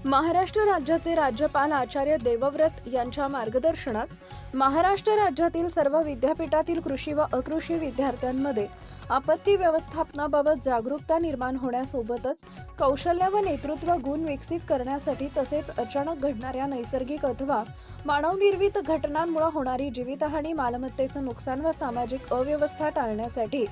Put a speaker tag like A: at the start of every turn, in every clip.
A: महाराष्ट्र राज्याचे राज्यपाल आचार्य देवव्रत यांच्या मार्गदर्शनात महाराष्ट्र राज्यातील सर्व विद्यापीठातील कृषी व अकृषी विद्यार्थ्यांमध्ये आपत्ती व्यवस्थापनाबाबत जागरूकता निर्माण होण्यासोबतच कौशल्य व नेतृत्व गुण विकसित करण्यासाठी तसेच अचानक घडणाऱ्या नैसर्गिक अथवा मानवनिर्मित घटनांमुळे होणारी जीवितहानी, मालमत्तेचं नुकसान व सामाजिक अव्यवस्था टाळण्यासाठी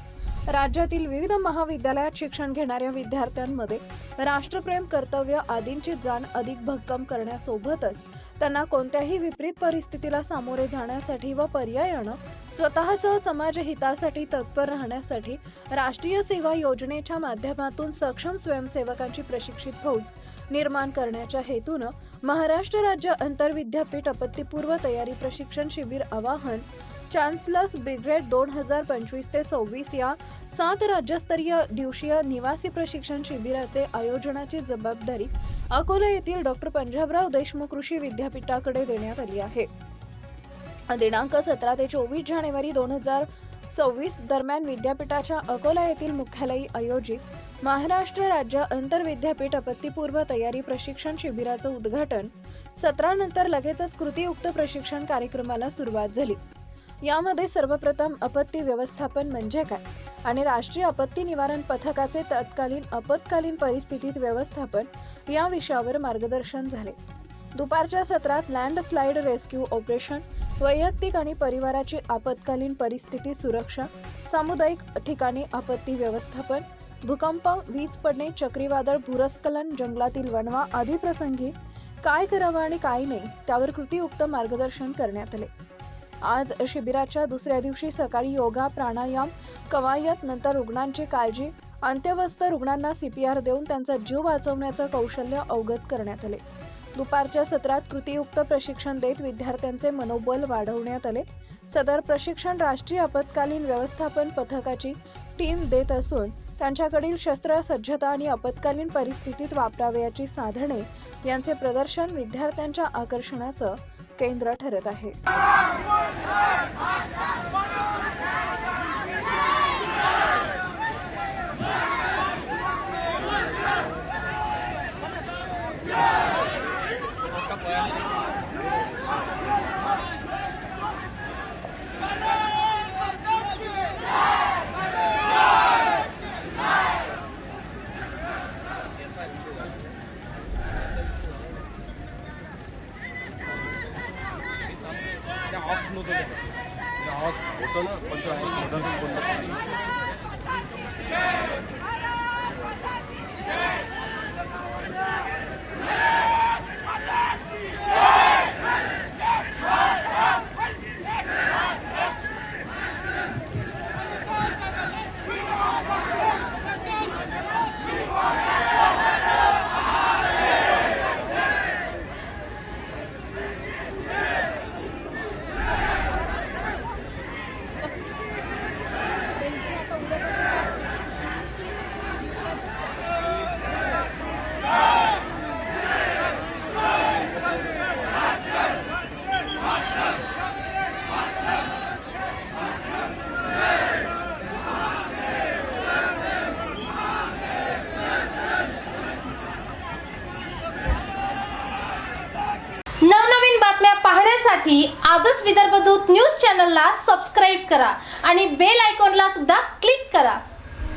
A: राज्यातील विविध महाविद्यालयात शिक्षण घेणाऱ्या विद्यार्थ्यांमध्ये राष्ट्रप्रेम, कर्तव्य आदींची जाण अधिक भक्कम करण्यासोबतच त्यांना कोणत्याही विपरीत परिस्थितीला सामोरे जाण्यासाठी व पर्यायानं स्वतःसह समाजहितासाठी तत्पर राहण्यासाठी राष्ट्रीय सेवा योजनेच्या माध्यमातून सक्षम स्वयंसेवकांची प्रशिक्षित फौज निर्माण करण्याच्या हेतूनं महाराष्ट्र राज्य आंतरविद्यापीठ आपत्तीपूर्व तयारी प्रशिक्षण शिबिर आवाहन चान्सलर्स ब्रिगेड 2025 ते 26 या 7 राज्यस्तरीय दिवसीय निवासी प्रशिक्षण शिबिराचे आयोजनाची जबाबदारी अकोला येथील डॉक्टर पंजाबराव देशमुख कृषी विद्यापीठाकडे देण्यात आली आहे। दिनांक 17 ते 24 जानेवारी 2026 दरम्यान विद्यापीठाच्या अकोला येथील मुख्यालयी आयोजित महाराष्ट्र राज्य आंतरविद्यापीठ आपत्तीपूर्व तयारी प्रशिक्षण शिबिराचं उद्घाटन 17 नंतर लगेचच कृतीयुक्त प्रशिक्षण कार्यक्रमाला सुरुवात झाली। यामध्ये सर्वप्रथम आपत्ती व्यवस्थापन म्हणजे काय आणि राष्ट्रीय आपत्ती निवारण पथकाचे तत्कालीन आपत्कालीन परिस्थितीत व्यवस्थापन या विषयावर मार्गदर्शन झाले। दुपारच्या सत्रात लँडस्लाइड रेस्क्यू ऑपरेशन, वैयक्तिक आणि परिवाराची आपत्कालीन परिस्थिती सुरक्षा, सामुदायिक ठिकाणी आपत्ती व्यवस्थापन, भूकंप, वीज पडणे, चक्रीवादळ, भूस्खलन, जंगलातील वणवा आदी प्रसंगी काय करावं आणि काय नाही त्यावर कृतीयुक्त मार्गदर्शन करण्यात आले। आज शिबिराच्या दुसऱ्या दिवशी सकाळी योगा, प्राणायाम, कवायत, नंतर रुग्णांची काळजी, अंत्यवस्थ रुग्णांना CPR देऊन त्यांचा जीव वाचवण्याचं कौशल्य अवगत करण्यात आले। दुपारच्या सत्रात कृतीयुक्त प्रशिक्षण देत विद्यार्थ्यांचे मनोबल वाढवण्यात आले। सदर प्रशिक्षण राष्ट्रीय आपत्कालीन व्यवस्थापन पथकाची टीम देत असून त्यांच्याकडील शस्त्र सज्जता आणि आपत्कालीन परिस्थितीत वापरावयाची साधने यांचे प्रदर्शन विद्यार्थ्यांच्या आकर्षणाचं केंद्र ठरत आहे।
B: होतं ना पण तो आहे
C: नवनवीन बातम्या पाहण्यासाठी आजच विदर्भ दूत न्यूज चॅनलला सबस्क्राईब करा आणि बेल आयकॉनला सुद्धा क्लिक करा।